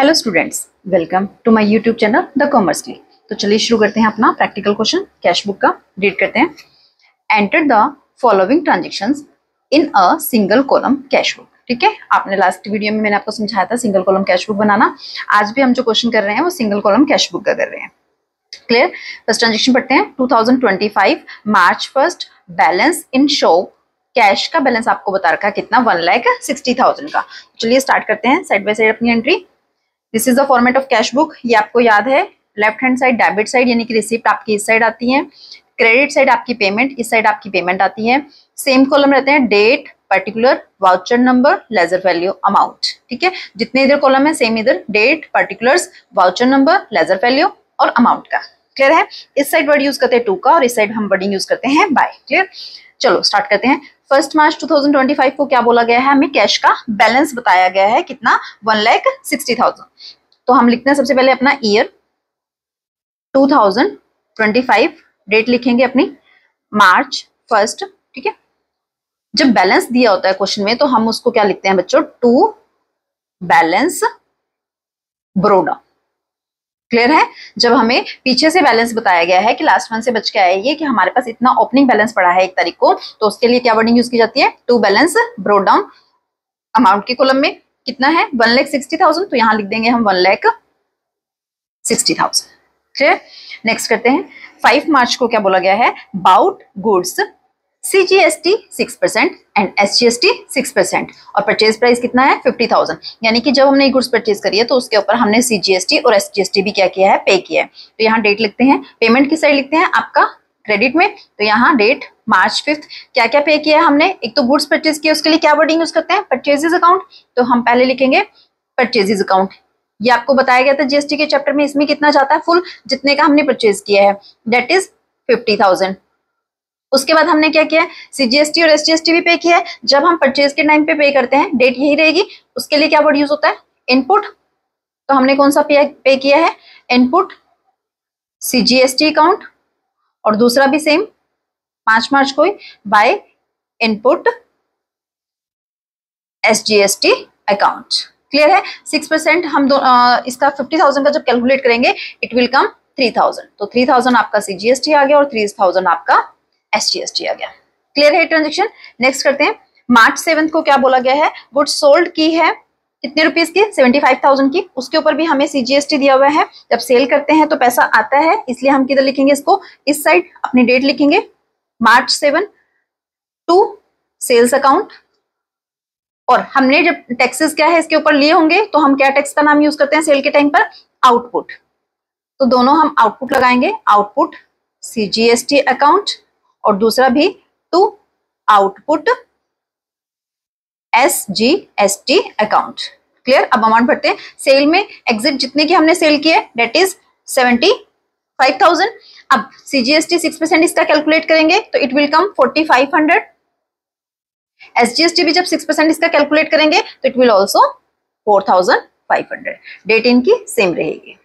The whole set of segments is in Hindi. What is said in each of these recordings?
Hello students, welcome to my YouTube channel the commerce click. तो चलिए शुरू करते हैं अपना प्रैक्टिकल क्वेश्चन कैश बुक का। रीड करते हैं। Enter the following transactions in a single column cash book. ठीक है, आपने लास्ट वीडियो में मैंने आपको समझाया था सिंगल कॉलम कैश बुक बनाना। आज भी हम जो क्वेश्चन कर रहे हैं वो सिंगल कॉलम कैश बुक का कर रहे हैं। क्लियर। फर्स्ट ट्रांजेक्शन पढ़ते हैं। 2025 मार्च 1 बैलेंस इन शो। कैश का बैलेंस आपको बता रखा है कितना, 1,60,000 का। चलिए स्टार्ट करते हैं साइड बाय साइड अपनी entry. This is the format of cash book. ये आपको याद है, left hand side debit side यानी कि रिसिप्ट आपकी इस साइड आती है, क्रेडिट साइड आपकी पेमेंट, इस साइड आपकी पेमेंट आती है। सेम कॉलम रहते हैं, date, particular, voucher number, ledger value, amount. ठीक है, जितने इधर कॉलम है सेम इधर date, particulars, voucher number, ledger value और अमाउंट का। क्लियर है। इस साइड वर्ड यूज करते हैं टू का और इस साइड हम वर्डिंग यूज करते हैं बाय। क्लियर। चलो स्टार्ट करते हैं। 1 मार्च 2025 को क्या बोला गया है, हमें कैश का बैलेंस बताया गया है कितना, 1,60,000। तो हम लिखते हैं सबसे पहले अपना ईयर 2025, डेट लिखेंगे अपनी मार्च 1। ठीक है, जब बैलेंस दिया होता है क्वेश्चन में तो हम उसको क्या लिखते हैं बच्चों, टू बैलेंस ब्रोडा। क्लियर है। जब हमें पीछे से बैलेंस बताया गया है कि लास्ट मंथ से बच के आया ये कि हमारे पास इतना ओपनिंग बैलेंस पड़ा है 1 तारीख को, तो उसके लिए क्या वर्डिंग यूज की जाती है, to balance brought down. Amount के कॉलम में कितना है, 1,60,000, तो यहां लिख देंगे हम 1,60,000। क्लियर। नेक्स्ट करते हैं। 5 मार्च को क्या बोला गया है, bought goods CGST 6% and SGST 6% और परचेज प्राइस कितना है 50,000। यानी कि जब हमने गुड्स परचेज करी है तो उसके ऊपर हमने CGST और SGST भी क्या किया है, पे किया है। तो यहाँ डेट लिखते हैं, पेमेंट की साइड लिखते हैं आपका क्रेडिट में, तो यहाँ डेट मार्च 5। क्या क्या पे किया है हमने, एक तो गुड्स परचेज किया, उसके लिए क्या वर्डिंग यूज करते हैं, परचेजेस अकाउंट। तो हम पहले लिखेंगे परचेजेस अकाउंट। ये आपको बताया गया था GST के चैप्टर में, इसमें कितना जाता है फुल, जितने का हमने परचेज किया है, दैट इज 50,000। उसके बाद हमने क्या किया है, CGST और SGST भी पे किया है। जब हम परचेज के टाइम पे करते हैं डेट यही रहेगी, उसके लिए क्या वर्ड यूज होता है, इनपुट। तो हमने कौन सा पे किया है, इनपुट CGST अकाउंट, और दूसरा भी सेम 5 मार्च को by input SGST account. Clear है। 6% हम इसका 50,000 का जब कैलकुलेट करेंगे इट विल कम 3,000। तो 3,000 आपका CGST आ गया और 3,000 आपका SGST आ गया। क्लियर है ट्रांजेक्शन। नेक्स्ट करते हैं। मार्च 7 को क्या बोला गया है, गुड्स सोल्ड की है कितने रुपीस की, 75,000 की। उसके ऊपर भी हमें CGST दिया हुआ है। जब सेल करते हैं तो पैसा आता है, इसलिए हम किधर लिखेंगे इसको, इस साइड अपनी डेट लिखेंगे मार्च 7 टू सेल्स अकाउंट। और हमने जब टैक्सेस क्या है इसके ऊपर लिए होंगे तो हम क्या टैक्स का नाम यूज करते हैं सेल के टाइम पर, आउटपुट। तो दोनों हम आउटपुट लगाएंगे, आउटपुट CGST अकाउंट और दूसरा भी to output SGST account. Clear. अब अमाउंट भरते हैं। सेल में एग्जिट जितने की हमने सेल किए डेट इज 75,000। अब CGST 6% इसका कैलकुलेट करेंगे तो इट विल कम 4,500। SGST भी जब 6% इसका कैलकुलेट करेंगे तो इट विल ऑल्सो 4,500। डेट इनकी सेम रहेगी।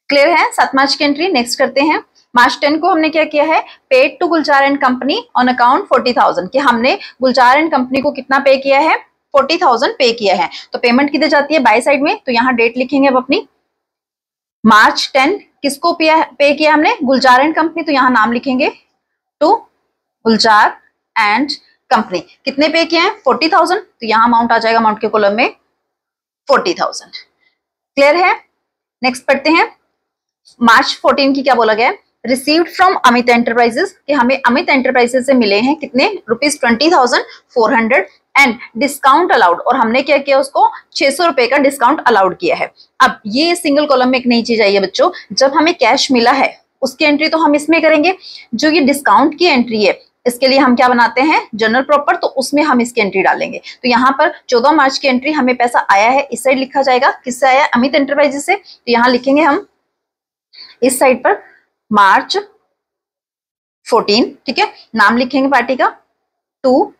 क्लियर है। 7 मार्च की एंट्री। नेक्स्ट करते हैं। मार्च 10 को हमने क्या किया है, paid to Gulzar and company on account 40,000, कि हमने गुलजार एंड कंपनी को कितना पे किया है, 40,000 पे किया है। तो पेमेंट किधर जाती है, बाय साइड में। तो यहाँ डेट लिखेंगे अब अपनी, मार्च 10 किसको पे किया हमने, गुलजार एंड कंपनी। तो यहाँ नाम लिखेंगे टू गुलजार एंड कंपनी। कितने पे किए हैं, 40,000। तो यहाँ अमाउंट आ जाएगा अमाउंट के कॉलम में 40,000। क्लियर है। नेक्स्ट पढ़ते हैं। मार्च 14 की क्या बोला गया, रिसीव्ड फ्रॉम अमित एंटरप्राइजेस, कि हमें अमित एंटरप्राइजेस से मिले हैं कितने रुपीज 20,400 एंड डिस्काउंट अलाउड। और हमने क्या किया, उसको 600 रुपए का डिस्काउंट अलाउड किया है। अब ये सिंगल कॉलम में एक नई चीज आई है बच्चों, जब हमें कैश मिला है उसकी एंट्री तो हम इसमें करेंगे। जो ये डिस्काउंट की एंट्री है इसके लिए हम क्या बनाते हैं, जनरल प्रॉपर, तो उसमें हम इसकी एंट्री डालेंगे। तो यहाँ पर 14 मार्च की एंट्री हमें पैसा आया है, इस साइड लिखा जाएगा, किससे आया, अमित एंटरप्राइजेस से। तो यहाँ लिखेंगे हम इस साइड पर मार्च 14। ठीक है, नाम लिखेंगे पार्टी का टू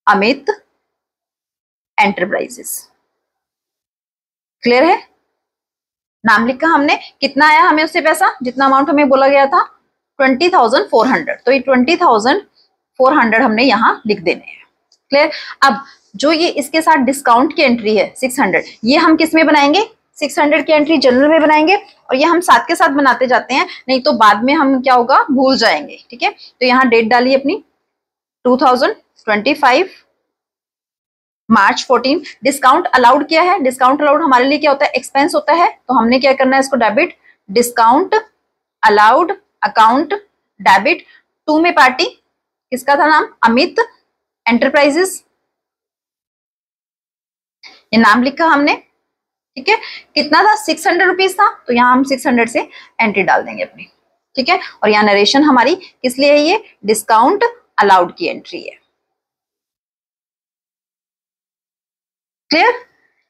अमित एंटरप्राइजेस। क्लियर है। नाम लिखा हमने, कितना आया हमें उससे पैसा, जितना अमाउंट हमें बोला गया था 20,400। तो ये 20,400 हमने यहां लिख देने हैं। क्लियर। अब जो ये इसके साथ डिस्काउंट की एंट्री है 600, ये हम किस में बनाएंगे, 600 की एंट्री जनरल में बनाएंगे, और ये हम साथ के साथ बनाते जाते हैं, नहीं तो बाद में हम क्या होगा, भूल जाएंगे। ठीक है, तो यहाँ डेट डाली अपनी 2025 मार्च 14। डिस्काउंट अलाउड क्या है, डिस्काउंट अलाउड हमारे लिए क्या होता है, एक्सपेंस होता है, तो हमने क्या करना है, इसको debit, discount allowed account debit. To में पार्टी, किसका था नाम, अमित एंटरप्राइजेस, ये नाम लिखा हमने। ठीक है, कितना था, 600 रुपीज था, तो यहाँ हम 600 से एंट्री डाल देंगे अपनी। ठीक है, और यहाँ नरेशन हमारी किस लिए है, ये डिस्काउंट अलाउड की एंट्री है। क्लियर,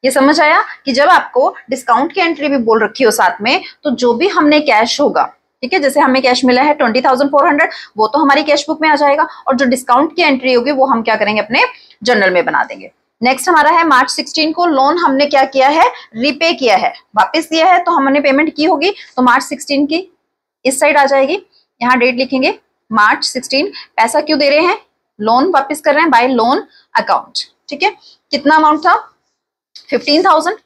ये समझ आया कि जब आपको डिस्काउंट की एंट्री भी बोल रखी हो साथ में, तो जो भी हमने कैश होगा, ठीक है, जैसे हमें कैश मिला है 20,400, वो तो हमारी कैश बुक में आ जाएगा, और जो डिस्काउंट की एंट्री होगी वो हम क्या करेंगे, अपने जर्नल में बना देंगे। नेक्स्ट हमारा है मार्च 16 को लोन हमने क्या किया है, रिपे किया है, वापस दिया है, तो हमने पेमेंट की होगी, तो मार्च 16 की इस साइड आ जाएगी। यहाँ डेट लिखेंगे मार्च 16, पैसा क्यों दे रहे हैं, लोन वापस कर रहे हैं बाय लोन अकाउंट। ठीक है, कितना अमाउंट था, 15,000।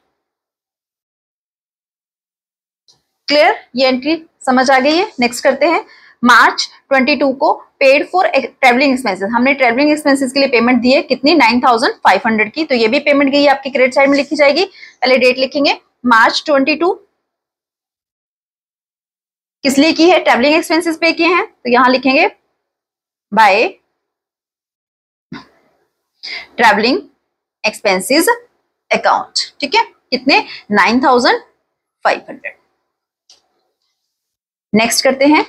क्लियर, ये एंट्री समझ आ गई है। नेक्स्ट करते हैं मार्च 22 को पेड फॉर ट्रेवलिंग एक्सपेंसेस, हमने ट्रेवलिंग एक्सपेंसेस के लिए पेमेंट दी है, कितनी, 9,500 की, तो ये भी पेमेंट गई है आपकी क्रेडिट साइड में लिखी जाएगी। पहले डेट लिखेंगे मार्च 22, किस लिए की है, ट्रेवलिंग एक्सपेंसेस पे किए हैं, तो यहां लिखेंगे बाय ट्रेवलिंग एक्सपेंसेस अकाउंट। ठीक है, कितने, 9,500। नेक्स्ट करते हैं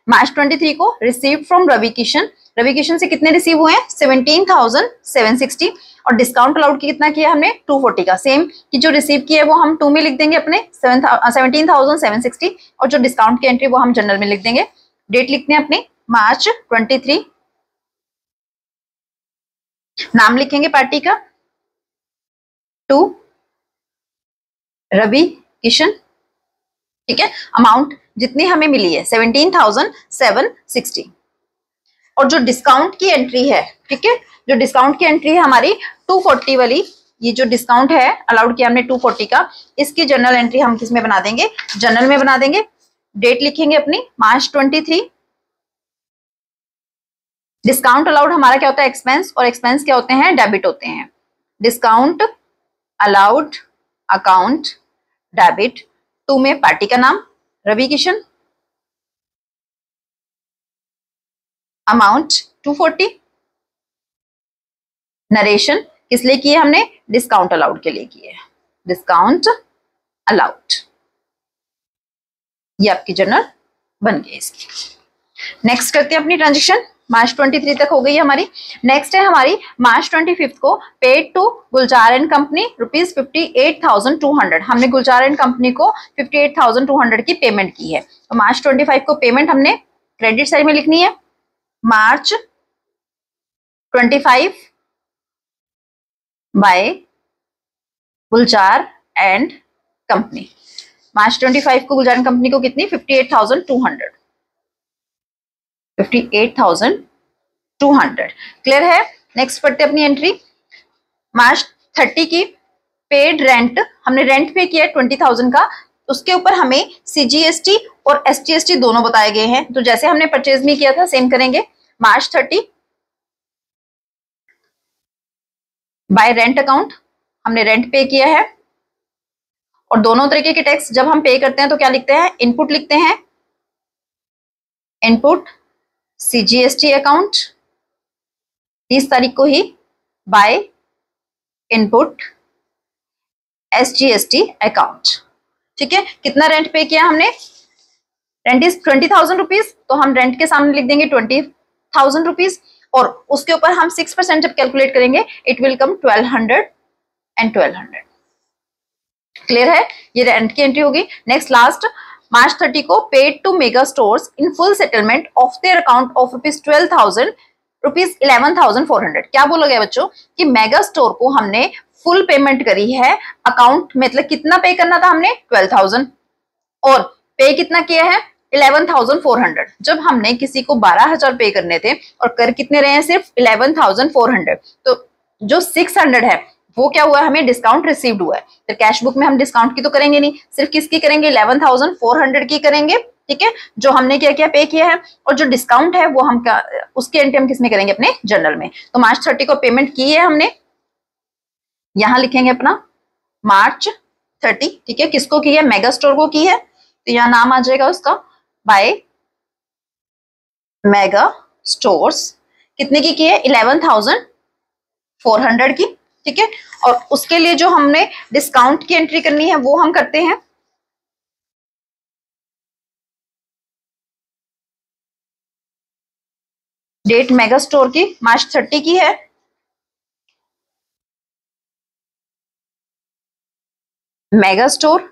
मार्च 23 को रिसीव फ्रॉम रवि किशन, रवि किशन से कितने रिसीव हुए हैं, 17,760, और डिस्काउंट अलाउड की कितना किया हमने, 240 का, सेम कि जो रिसीव किया है वो हम 2 में लिख देंगे अपने 17,760, और जो डिस्काउंट की एंट्री वो हम जनरल में लिख देंगे। डेट लिखते हैं अपने मार्च 23, नाम लिखेंगे पार्टी का, टू रवि किशन। ठीक है, अमाउंट जितनी हमें मिली है 17,760, और जो डिस्काउंट की एंट्री है, ठीक है, जो डिस्काउंट की एंट्री है हमारी 240 वाली, ये जो डिस्काउंट है अलाउड किया हमने 240 का, इसकी जनरल एंट्री हम किस में बना देंगे, जनरल में बना देंगे। डेट लिखेंगे अपनी मार्च 23। डिस्काउंट अलाउड हमारा क्या होता है, एक्सपेंस, और एक्सपेंस क्या होते हैं, डेबिट होते हैं। Discount allowed account debit, to में पार्टी का नाम रवि किशन, अमाउंट 240, नरेशन किस लिए किए हमने, डिस्काउंट अलाउड के लिए किए, डिस्काउंट अलाउड, ये आपकी जर्नल बन गई इसकी। नेक्स्ट करते हैं अपनी ट्रांजेक्शन, मार्च 23 तक हो गई हमारी। नेक्स्ट है हमारी मार्च 25 को paid to Gulzar and company ₹58,200, हमने गुलजार एंड कंपनी को 58,200 की पेमेंट की है। तो मार्च 25 को पेमेंट हमने क्रेडिट साइड में लिखनी है, मार्च 25 बाय गुलजार एंड कंपनी। मार्च 25 को गुलजार एंड कंपनी को कितनी, 58,200, 58,200। क्लियर है। नेक्स्ट पढ़ते अपनी एंट्री, मार्च 30 की पेड रेंट, हमने रेंट पे किया 20,000 का, उसके ऊपर हमें CGST और SGST दोनों बताए गए हैं। तो जैसे हमने परचेज में किया था सेम करेंगे। मार्च 30 बाय रेंट अकाउंट, हमने रेंट पे किया है, और दोनों तरीके के टैक्स जब हम पे करते हैं तो क्या लिखते हैं, इनपुट लिखते हैं, इनपुट CGST अकाउंट, 30 तारीख को ही बाय इनपुट SGST अकाउंट। ठीक है, कितना रेंट पे किया हमने, रेंट इज 20,000 रुपीज, तो हम रेंट के सामने लिख देंगे 20,000 रुपीज, और उसके ऊपर हम 6% जब कैलकुलेट करेंगे it will come 1200 and 1200। Clear है, ये रेंट की एंट्री होगी। नेक्स्ट लास्ट मार्च 30 को paid to mega stores in full settlement of their account of ₹12,000 ₹11,400। क्या बोला गया बच्चों कि मेगा स्टोर को हमने फुल पेमेंट करी है, अकाउंट मतलब कितना पे करना था हमने 12,000, और पे कितना किया है 11,400। जब हमने किसी को 12,000 पे करने थे और कर कितने रहे हैं सिर्फ 11,400, तो जो 600 है वो क्या हुआ है, हमें डिस्काउंट रिसीव्ड हुआ है। तो कैश बुक में हम डिस्काउंट की तो करेंगे नहीं, सिर्फ किसकी करेंगे, 11,400 की करेंगे, ठीक है, जो हमने क्या किया, पे किया है। और जो डिस्काउंट है वो हम उसकी एंट्री हम किसमें करेंगे, अपने जर्नल में। तो मार्च 30 को पेमेंट की है हमने, यहां लिखेंगे अपना मार्च 30, ठीक है। किसको की है, मेगा स्टोर को की है, तो यहाँ नाम आ जाएगा उसका बाय मेगा स्टोर्स। कितने की है, 11,400 की, ठीक है। और उसके लिए जो हमने डिस्काउंट की एंट्री करनी है वो हम करते हैं, डेट मेगा स्टोर की मार्च 30 की है, mega store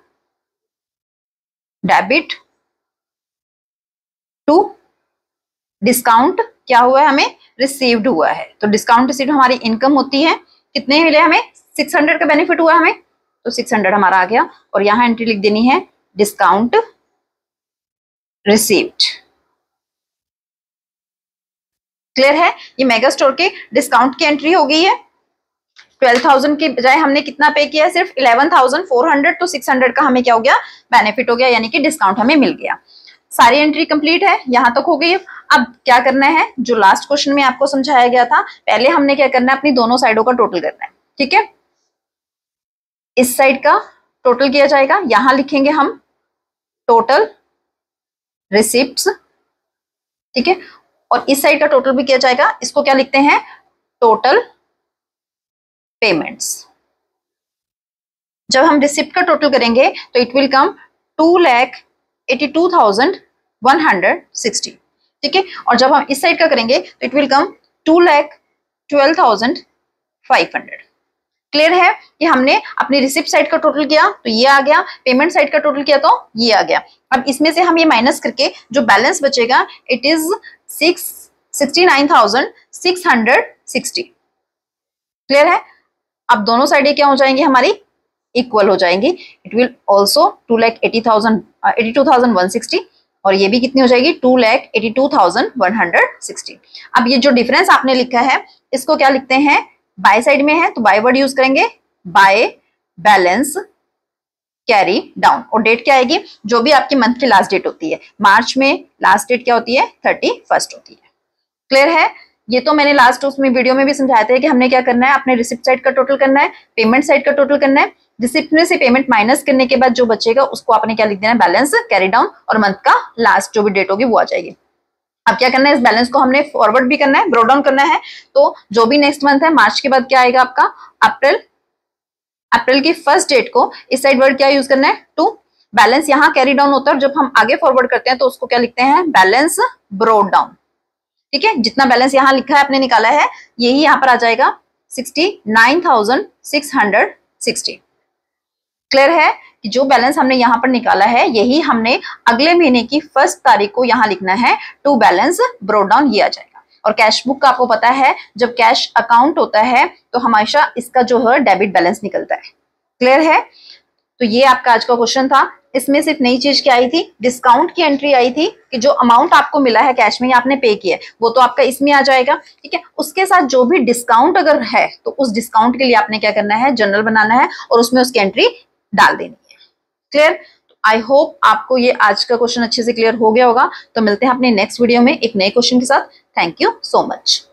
debit to discount क्या हुआ है, हमें रिसीव्ड हुआ है। तो डिस्काउंट रिसीव्ड हमारी इनकम होती है, कितने मिले हमें, 600 का बेनिफिट हुआ हमें, तो 600 हमारा आ गया। और यहां एंट्री लिख देनी है डिस्काउंट रिसीव्ड। क्लियर है, ये मेगा स्टोर के डिस्काउंट की एंट्री हो गई है। 12,000 की बजाय हमने कितना पे किया, सिर्फ 11,400, तो 600 का हमें क्या हो गया, बेनिफिट हो गया, यानी कि डिस्काउंट हमें मिल गया। सारी एंट्री कंप्लीट है, यहां तक हो गई। अब क्या करना है, जो लास्ट क्वेश्चन में आपको समझाया गया था, पहले हमने क्या करना है, अपनी दोनों साइडों का टोटल करना है, ठीक है। इस साइड का टोटल किया जाएगा, यहां लिखेंगे हम टोटल रिसिप्ट्स, ठीक है। और इस साइड का टोटल भी किया जाएगा, इसको क्या लिखते हैं, टोटल पेमेंट्स। जब हम रिसिप्ट का टोटल करेंगे तो इट विल कम 2,82,160, ठीक है। और जब हम इस साइड का करेंगे तो इट विल कम 2,12,500। क्लियर है कि हमने अपनी रिसिप्ट साइड का टोटल किया तो ये आ गया, पेमेंट साइड का टोटल किया तो ये आ गया। अब इसमें से हम ये माइनस करके जो बैलेंस बचेगा इट इज 69,660। क्लियर है, अब दोनों साइडें क्या हो जाएंगी, हमारी इक्वल हो जाएंगी। इट विल ऑल्सो 2,82,160, और ये भी कितनी हो जाएगी, 2,82,160। अब ये जो डिफरेंस आपने लिखा है इसको क्या लिखते हैं, बाय साइड में है तो बाय वर्ड यूज करेंगे, बाय बैलेंस कैरी डाउन। और डेट क्या आएगी, जो भी आपकी मंथ की लास्ट डेट होती है, मार्च में लास्ट डेट क्या होती है, 31st होती है। क्लियर है, ये तो मैंने लास्ट उसमें वीडियो में भी समझाया था कि हमने क्या करना है, अपने रिसिप्ट साइड का टोटल करना है, पेमेंट साइड का टोटल करना है। रिसिप्ट में से पेमेंट माइनस करने के बाद जो बचेगा उसको आपने क्या लिख देना है, बैलेंस कैरी डाउन, और मंथ का लास्ट जो भी डेट होगी वो आ जाएगी। अब क्या करना है, इस बैलेंस को हमने फॉरवर्ड भी करना है, ब्रो डाउन करना है। तो जो भी नेक्स्ट मंथ है, मार्च के बाद क्या आएगा आपका अप्रैल, अप्रैल की फर्स्ट डेट को इस साइड वर्ड क्या यूज करना है, टू। बैलेंस यहाँ कैरी डाउन होता है, और जब हम आगे फॉरवर्ड करते हैं तो उसको क्या लिखते हैं, बैलेंस ब्रोड डाउन, ठीक है। जितना बैलेंस यहाँ लिखा है आपने निकाला है यही यहाँ पर आ जाएगा 69,660। क्लियर है कि जो बैलेंस हमने यहाँ पर निकाला है यही हमने अगले महीने की 1 तारीख को यहाँ लिखना है, टू बैलेंस ब्रोड डाउन, ये आ जाएगा। और कैश बुक का आपको पता है जब कैश अकाउंट होता है तो हमेशा इसका जो है डेबिट बैलेंस निकलता है। क्लियर है, तो ये आपका आज का क्वेश्चन था। इसमें सिर्फ नई चीज क्या आई थी, डिस्काउंट की एंट्री आई थी कि जो अमाउंट आपको मिला है कैश में, आपने पे किया वो तो आपका इसमें आ जाएगा, ठीक है। उसके साथ जो भी डिस्काउंट अगर है तो उस डिस्काउंट के लिए आपने क्या करना है, जर्नल बनाना है और उसमें उसकी एंट्री डाल देनी है। क्लियर, आई होप आपको ये आज का क्वेश्चन अच्छे से क्लियर हो गया होगा। तो मिलते हैं अपने नेक्स्ट वीडियो में एक नए क्वेश्चन के साथ। Thank you so much.